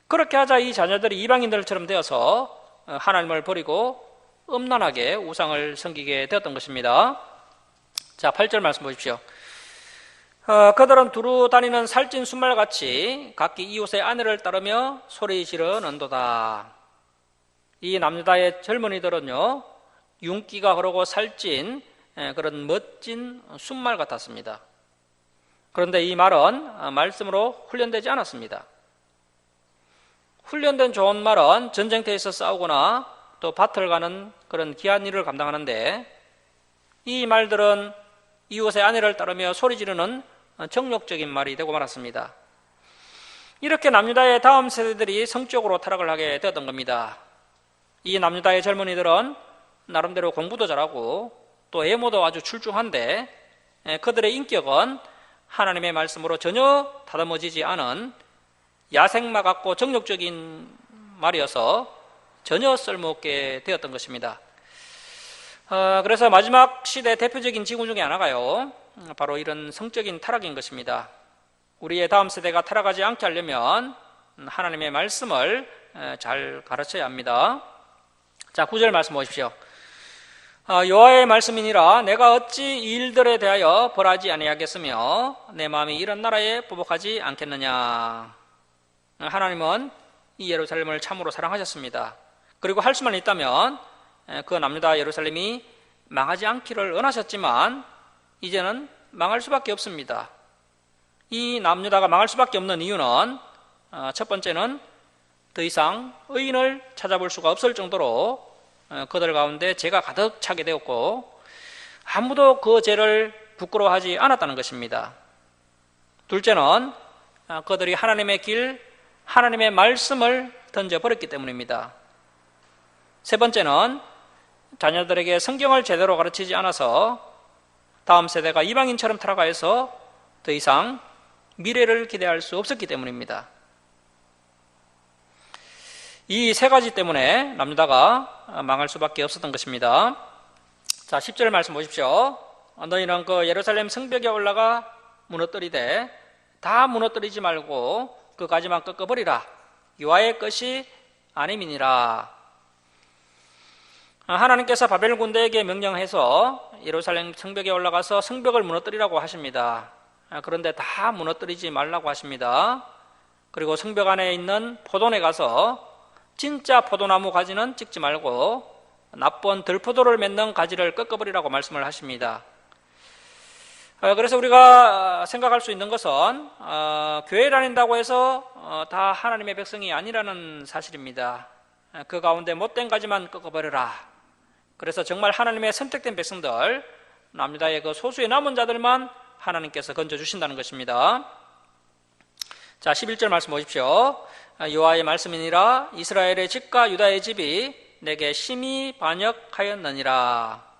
그렇게 하자 이 자녀들이 이방인들처럼 되어서 하나님을 버리고 음란하게 우상을 섬기게 되었던 것입니다. 자, 8절 말씀 보십시오. 그들은 두루 다니는 살찐 순말같이 각기 이웃의 아내를 따르며 소리 지르는도다. 이 남유다의 젊은이들은요, 윤기가 흐르고 살찐 그런 멋진 순말 같았습니다. 그런데 이 말은 말씀으로 훈련되지 않았습니다. 훈련된 좋은 말은 전쟁터에서 싸우거나 또 밭을 가는 그런 귀한 일을 감당하는데 이 말들은 이웃의 아내를 따르며 소리 지르는 정욕적인 말이 되고 말았습니다. 이렇게 남유다의 다음 세대들이 성적으로 타락을 하게 되었던 겁니다. 이 남유다의 젊은이들은 나름대로 공부도 잘하고 또 외모도 아주 출중한데 그들의 인격은 하나님의 말씀으로 전혀 다듬어지지 않은 야생마 같고 정욕적인 말이어서 전혀 쓸모없게 되었던 것입니다. 그래서 마지막 시대 대표적인 징후 중에 하나가요, 바로 이런 성적인 타락인 것입니다. 우리의 다음 세대가 타락하지 않게 하려면 하나님의 말씀을 잘 가르쳐야 합니다. 자, 9절 말씀 보십시오. 여호와의 말씀이니라 내가 어찌 이 일들에 대하여 벌하지 아니하겠으며 내 마음이 이런 나라에 보복하지 않겠느냐. 하나님은 이 예루살렘을 참으로 사랑하셨습니다. 그리고 할 수만 있다면 그 남유다 예루살렘이 망하지 않기를 원하셨지만 이제는 망할 수밖에 없습니다. 이 남유다가 망할 수밖에 없는 이유는 첫 번째는 더 이상 의인을 찾아볼 수가 없을 정도로 그들 가운데 죄가 가득 차게 되었고 아무도 그 죄를 부끄러워하지 않았다는 것입니다. 둘째는 그들이 하나님의 길, 하나님의 말씀을 던져버렸기 때문입니다. 세 번째는 자녀들에게 성경을 제대로 가르치지 않아서 다음 세대가 이방인처럼 타락하여서 더 이상 미래를 기대할 수 없었기 때문입니다. 이 세 가지 때문에 남유다가 망할 수밖에 없었던 것입니다. 자, 10절 말씀 보십시오. 너희는 그 예루살렘 성벽에 올라가 무너뜨리되 다 무너뜨리지 말고 그 가지만 꺾어버리라. 여호와의 것이 아님이니라. 하나님께서 바벨 군대에게 명령해서 예루살렘 성벽에 올라가서 성벽을 무너뜨리라고 하십니다. 그런데 다 무너뜨리지 말라고 하십니다. 그리고 성벽 안에 있는 포도원에 가서 진짜 포도나무 가지는 찍지 말고 나쁜 들포도를 맺는 가지를 꺾어버리라고 말씀을 하십니다. 그래서 우리가 생각할 수 있는 것은 교회 다닌다고 해서 다 하나님의 백성이 아니라는 사실입니다. 그 가운데 못된 가지만 꺾어버려라. 그래서 정말 하나님의 선택된 백성들, 남유다의 그 소수의 남은 자들만 하나님께서 건져주신다는 것입니다. 자, 11절 말씀 보십시오. 여호와의 말씀이니라. 이스라엘의 집과 유다의 집이 내게 심히 반역하였느니라.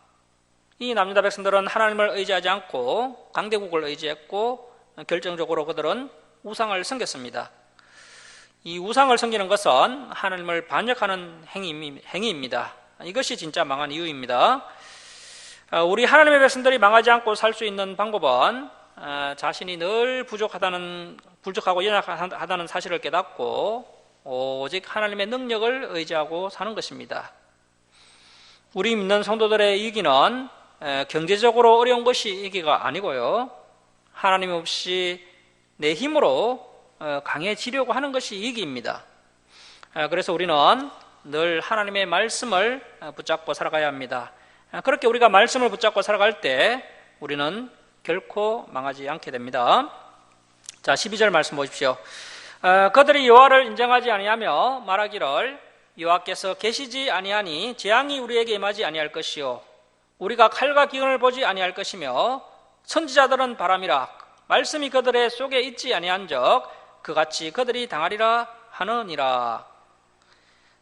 이 남유다 백성들은 하나님을 의지하지 않고 강대국을 의지했고 결정적으로 그들은 우상을 섬겼습니다. 이 우상을 섬기는 것은 하나님을 반역하는 행위입니다. 이것이 진짜 망한 이유입니다. 우리 하나님의 백성들이 망하지 않고 살 수 있는 방법은 자신이 늘 부족하고 연약하다는 사실을 깨닫고 오직 하나님의 능력을 의지하고 사는 것입니다. 우리 믿는 성도들의 이기는 경제적으로 어려운 것이 이기가 아니고요, 하나님 없이 내 힘으로 강해지려고 하는 것이 이기입니다. 그래서 우리는 늘 하나님의 말씀을 붙잡고 살아가야 합니다. 그렇게 우리가 말씀을 붙잡고 살아갈 때 우리는 결코 망하지 않게 됩니다. 자, 12절 말씀 보십시오. 그들이 여호와를 인정하지 아니하며 말하기를 여호와께서 계시지 아니하니 재앙이 우리에게 임하지 아니할 것이요 우리가 칼과 기근을 보지 아니할 것이며 선지자들은 바람이라 말씀이 그들의 속에 있지 아니한적 그같이 그들이 당하리라 하느니라.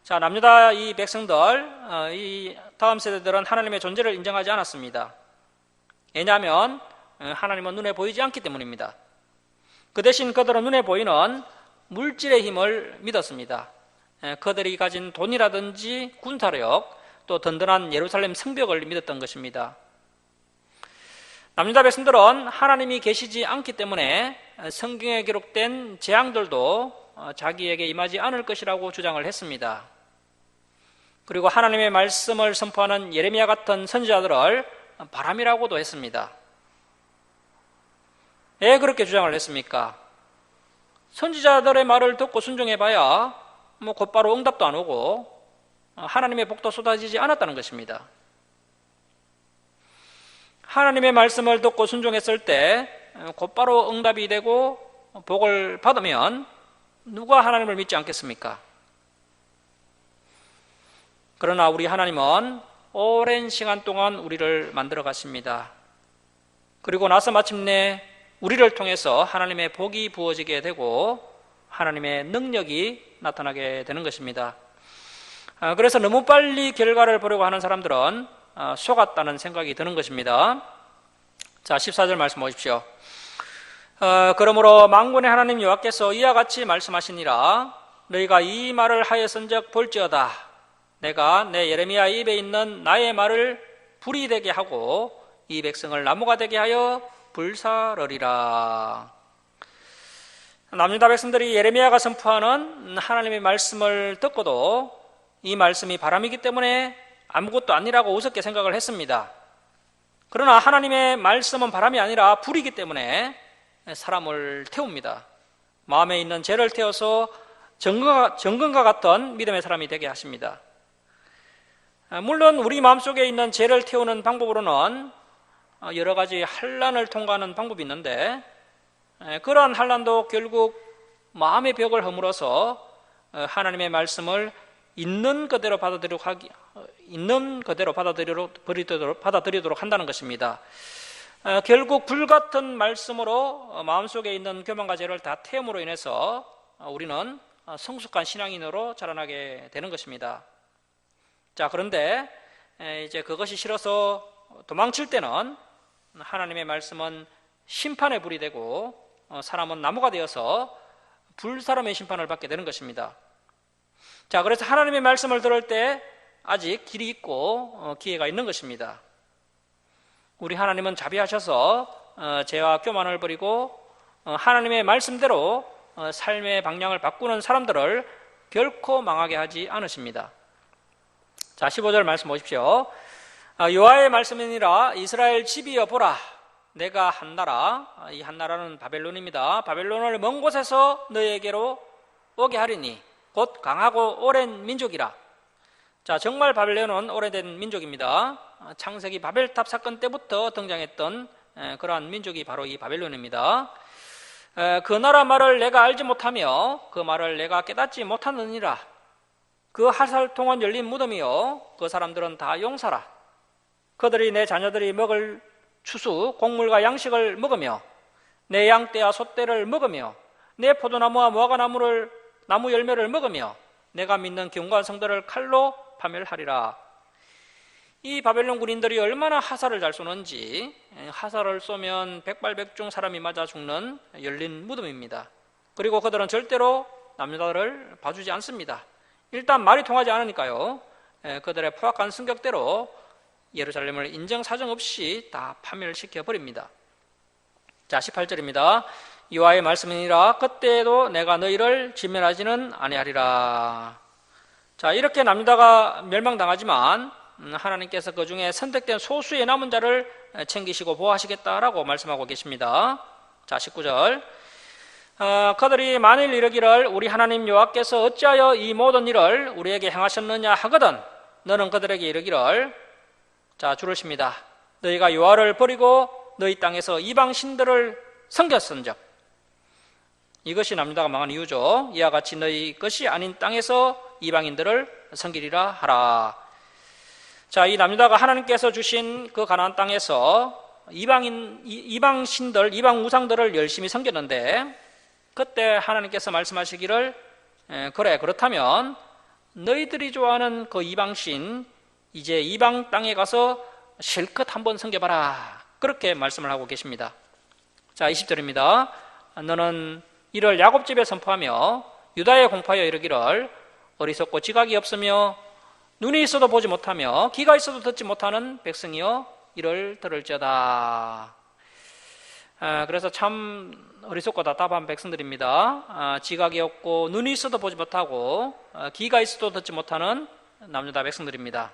자, 남유다 이 백성들, 이 다음 세대들은 하나님의 존재를 인정하지 않았습니다. 왜냐하면 하나님은 눈에 보이지 않기 때문입니다. 그 대신 그들은 눈에 보이는 물질의 힘을 믿었습니다. 그들이 가진 돈이라든지 군사력, 또 든든한 예루살렘 성벽을 믿었던 것입니다. 남유다 백성들은 하나님이 계시지 않기 때문에 성경에 기록된 재앙들도 자기에게 임하지 않을 것이라고 주장을 했습니다. 그리고 하나님의 말씀을 선포하는 예레미야 같은 선지자들을 바람이라고도 했습니다. 왜 그렇게 주장을 했습니까? 선지자들의 말을 듣고 순종해봐야 곧바로 응답도 안 오고 하나님의 복도 쏟아지지 않았다는 것입니다. 하나님의 말씀을 듣고 순종했을 때 곧바로 응답이 되고 복을 받으면 누가 하나님을 믿지 않겠습니까? 그러나 우리 하나님은 오랜 시간 동안 우리를 만들어 가십니다. 그리고 나서 마침내 우리를 통해서 하나님의 복이 부어지게 되고 하나님의 능력이 나타나게 되는 것입니다. 그래서 너무 빨리 결과를 보려고 하는 사람들은 속았다는 생각이 드는 것입니다. 자, 14절 말씀 보십시오. 그러므로 만군의 하나님 여호와께서 이와 같이 말씀하시니라. 너희가 이 말을 하였은즉 볼지어다. 내가 내 예레미야 입에 있는 나의 말을 불이 되게 하고 이 백성을 나무가 되게 하여 불사르리라. 남유다 백성들이 예레미야가 선포하는 하나님의 말씀을 듣고도 이 말씀이 바람이기 때문에 아무것도 아니라고 우습게 생각을 했습니다. 그러나 하나님의 말씀은 바람이 아니라 불이기 때문에 사람을 태웁니다. 마음에 있는 죄를 태워서 정금과 같은 믿음의 사람이 되게 하십니다. 물론 우리 마음속에 있는 죄를 태우는 방법으로는 여러 가지 환난을 통과하는 방법이 있는데 그러한 환난도 결국 마음의 벽을 허물어서 하나님의 말씀을 있는 그대로 받아들이도록 한다는 것입니다. 결국 불같은 말씀으로 마음속에 있는 교만과 죄를 다 태움으로 인해서 우리는 성숙한 신앙인으로 자라나게 되는 것입니다. 자, 그런데 이제 그것이 싫어서 도망칠 때는 하나님의 말씀은 심판의 불이 되고 사람은 나무가 되어서 불사람의 심판을 받게 되는 것입니다. 자, 그래서 하나님의 말씀을 들을 때 아직 길이 있고 기회가 있는 것입니다. 우리 하나님은 자비하셔서 죄와 교만을 버리고 하나님의 말씀대로 삶의 방향을 바꾸는 사람들을 결코 망하게 하지 않으십니다. 자, 15절 말씀 보십시오. 여호와의 말씀이니라 이스라엘 집이여 보라, 내가 한 나라, 이 한 나라는 바벨론입니다. 바벨론을 먼 곳에서 너희에게로 오게 하리니 곧 강하고 오랜 민족이라. 자, 정말 바벨론은 오래된 민족입니다. 창세기 바벨탑 사건 때부터 등장했던 그러한 민족이 바로 이 바벨론입니다. 그 나라 말을 내가 알지 못하며 그 말을 내가 깨닫지 못하느니라. 그 하살통은 열린 무덤이요 그 사람들은 다 용사라. 그들이 내 자녀들이 먹을 추수 곡물과 양식을 먹으며 내 양떼와 소떼를 먹으며 내 포도나무와 무화과나무 열매를 먹으며 내가 믿는 견고한 성들을 칼로 파멸하리라. 이 바벨론 군인들이 얼마나 하살을 잘 쏘는지, 하살을 쏘면 백발백중 사람이 맞아 죽는 열린 무덤입니다. 그리고 그들은 절대로 남자들을 봐주지 않습니다. 일단 말이 통하지 않으니까요, 그들의 포악한 승격대로 예루살렘을 인정사정 없이 다 파멸시켜 버립니다. 자, 18절입니다. 여호와의 말씀이니라 그때에도 내가 너희를 진멸하지는 아니하리라. 자, 이렇게 남유다가 멸망당하지만 하나님께서 그 중에 선택된 소수의 남은 자를 챙기시고 보호하시겠다라고 말씀하고 계십니다. 자, 19절. 그들이 만일 이르기를 우리 하나님 여호와께서 어찌하여 이 모든 일을 우리에게 행하셨느냐 하거든 너는 그들에게 이르기를, 자, 줄을 씁니다. 너희가 여호와를 버리고 너희 땅에서 이방 신들을 섬겼은즉, 이것이 남유다가 망한 이유죠. 이와 같이 너희 것이 아닌 땅에서 이방인들을 섬기리라 하라. 자, 이 남유다가 하나님께서 주신 그 가나안 땅에서 이방 신들, 이방 우상들을 열심히 섬겼는데, 그때 하나님께서 말씀하시기를, 그래, 그렇다면 너희들이 좋아하는 그 이방 신, 이제 이방 땅에 가서 실컷 한번 섬겨봐라. 그렇게 말씀을 하고 계십니다. 자, 20절입니다. 너는 이를 야곱 집에 선포하며 유다에 공포하여 이르기를 어리석고 지각이 없으며 눈이 있어도 보지 못하며 귀가 있어도 듣지 못하는 백성이여 이를 들을지어다. 그래서 참 어리석고 답답한 백성들입니다. 지각이 없고 눈이 있어도 보지 못하고 귀가 있어도 듣지 못하는 남유다 백성들입니다.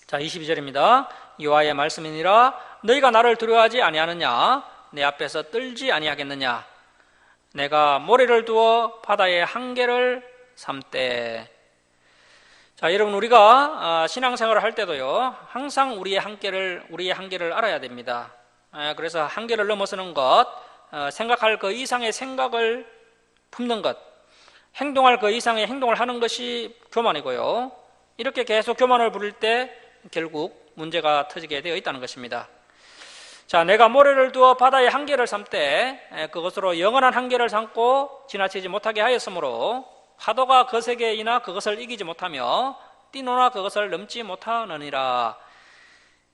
자, 22절입니다. 여호와의 말씀이니라 너희가 나를 두려워하지 아니하느냐, 내 앞에서 떨지 아니하겠느냐, 내가 모래를 두어 바다의 한계를 삼때. 자, 여러분, 우리가 신앙생활을 할 때도요, 항상 우리의 한계를 알아야 됩니다. 그래서 한계를 넘어서는 것, 생각할 그 이상의 생각을 품는 것, 행동할 그 이상의 행동을 하는 것이 교만이고요. 이렇게 계속 교만을 부릴 때 결국 문제가 터지게 되어 있다는 것입니다. 자, 내가 모래를 두어 바다의 한계를 삼때 그것으로 영원한 한계를 삼고 지나치지 못하게 하였으므로 파도가 거세게 이나 그것을 이기지 못하며 띠노나 그것을 넘지 못하느니라.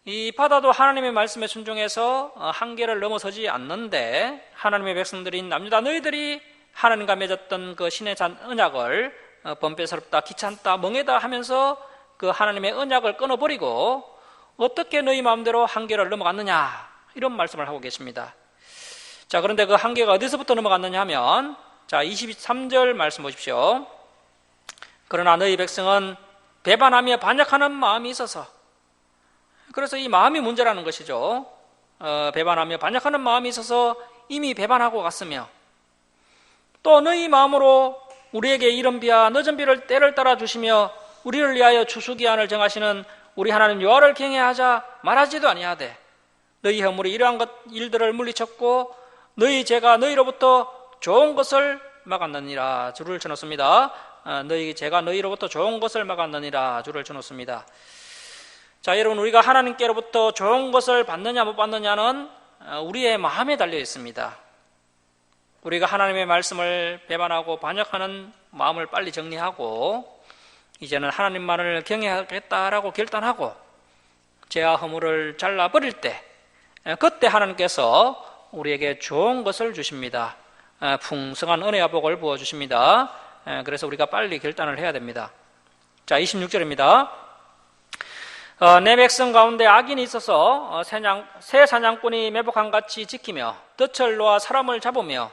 이 바다도 하나님의 말씀에 순종해서 한계를 넘어서지 않는데, 하나님의 백성들인 남유다 너희들이 하나님과 맺었던 그 신의 잔 언약을 번뇌스럽다, 귀찮다, 멍해다 하면서 그 하나님의 언약을 끊어버리고 어떻게 너희 마음대로 한계를 넘어갔느냐, 이런 말씀을 하고 계십니다. 자, 그런데 그 한계가 어디서부터 넘어갔느냐 하면, 자, 23절 말씀 보십시오. 그러나 너희 백성은 배반하며 반역하는 마음이 있어서, 그래서 이 마음이 문제라는 것이죠. 배반하며 반역하는 마음이 있어서 이미 배반하고 갔으며, 또 너희 마음으로 우리에게 이른 비와 늦은 비를 때를 따라 주시며 우리를 위하여 추수기한을 정하시는 우리 하나님 여호와를 경외하자 말하지도 아니하되 너희 허물이 이러한 일들을 물리쳤고 너희 죄가 너희로부터 좋은 것을 막았느니라. 줄을 쳐놓습니다. 너희 죄가 너희로부터 좋은 것을 막았느니라. 줄을 쳐놓습니다. 자, 여러분, 우리가 하나님께로부터 좋은 것을 받느냐 못 받느냐는 우리의 마음에 달려 있습니다. 우리가 하나님의 말씀을 배반하고 반역하는 마음을 빨리 정리하고 이제는 하나님만을 경외하겠다라고 결단하고 죄와 허물을 잘라버릴 때, 그때 하나님께서 우리에게 좋은 것을 주십니다. 풍성한 은혜와 복을 부어주십니다. 그래서 우리가 빨리 결단을 해야 됩니다. 자, 26절입니다. 내 백성 가운데 악인이 있어서 새 사냥꾼이 매복한같이 지키며 덫을 놓아 사람을 잡으며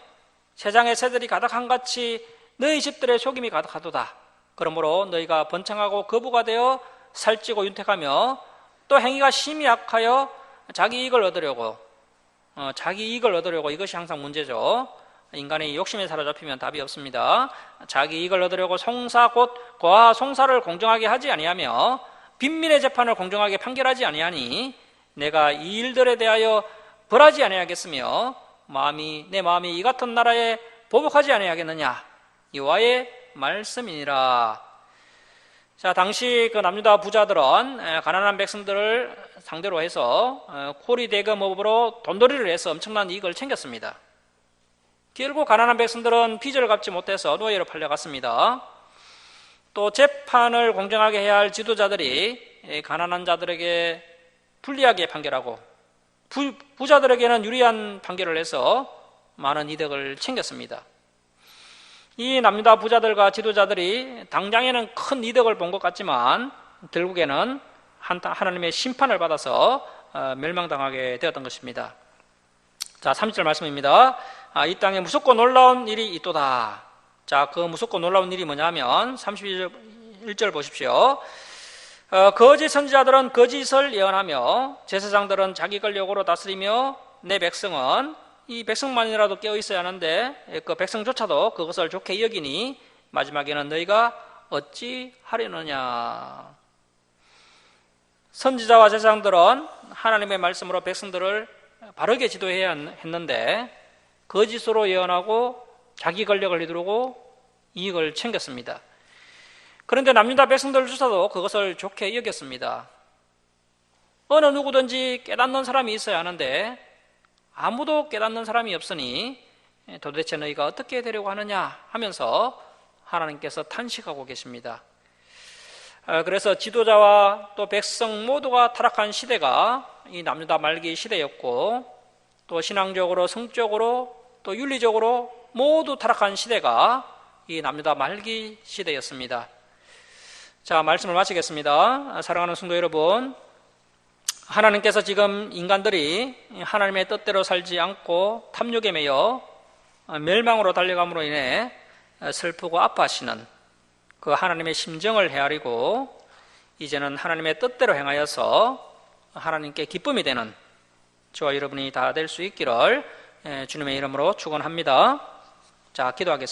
세상의 새들이 가득한같이 너희 집들의 속임이 가득하도다. 그러므로 너희가 번창하고 거부가 되어 살찌고 윤택하며 또 행위가 심히 악하여 자기 이익을 얻으려고 이것이 항상 문제죠. 인간의 욕심에 사로잡히면 답이 없습니다. 자기 이익을 얻으려고 송사 곧 고아 송사를 공정하게 하지 아니하며 빈민의 재판을 공정하게 판결하지 아니하니 내가 이 일들에 대하여 벌하지 아니하겠으며 내 마음이 이 같은 나라에 보복하지 아니하겠느냐. 여호와의 말씀이니라. 자, 당시 그 남유다 부자들은 가난한 백성들을 상대로 해서 코리 대금업으로 돈벌이를 해서 엄청난 이익을 챙겼습니다. 결국 가난한 백성들은 빚을 갚지 못해서 노예로 팔려갔습니다. 또 재판을 공정하게 해야 할 지도자들이 가난한 자들에게 불리하게 판결하고 부자들에게는 유리한 판결을 해서 많은 이득을 챙겼습니다. 이 남유다 부자들과 지도자들이 당장에는 큰 이득을 본 것 같지만 결국에는 하나님의 심판을 받아서 멸망당하게 되었던 것입니다. 자, 30절 말씀입니다. 이 땅에 무섭고 놀라운 일이 있도다. 자, 그 무섭고 놀라운 일이 뭐냐면 31절 보십시오. 거짓 선지자들은 거짓을 예언하며 제사장들은 자기 권력으로 다스리며 내 백성은 이 백성만이라도 깨어 있어야 하는데 그 백성조차도 그것을 좋게 여기니 마지막에는 너희가 어찌 하려느냐. 선지자와 제사장들은 하나님의 말씀으로 백성들을 바르게 지도해야 했는데 거짓으로 예언하고 자기 권력을 휘두르고 이익을 챙겼습니다. 그런데 남유다 백성들조차도 그것을 좋게 여겼습니다. 어느 누구든지 깨닫는 사람이 있어야 하는데 아무도 깨닫는 사람이 없으니 도대체 너희가 어떻게 되려고 하느냐 하면서 하나님께서 탄식하고 계십니다. 그래서 지도자와 또 백성 모두가 타락한 시대가 이 남유다 말기 시대였고 또 신앙적으로 성적으로 또 윤리적으로 모두 타락한 시대가 이 남유다 말기 시대였습니다. 자, 말씀을 마치겠습니다. 사랑하는 성도 여러분, 하나님께서 지금 인간들이 하나님의 뜻대로 살지 않고 탐욕에 매여 멸망으로 달려감으로 인해 슬프고 아파하시는 그 하나님의 심정을 헤아리고 이제는 하나님의 뜻대로 행하여서 하나님께 기쁨이 되는 저와 여러분이 다 될 수 있기를 주님의 이름으로 축원합니다. 자, 기도하겠습니다.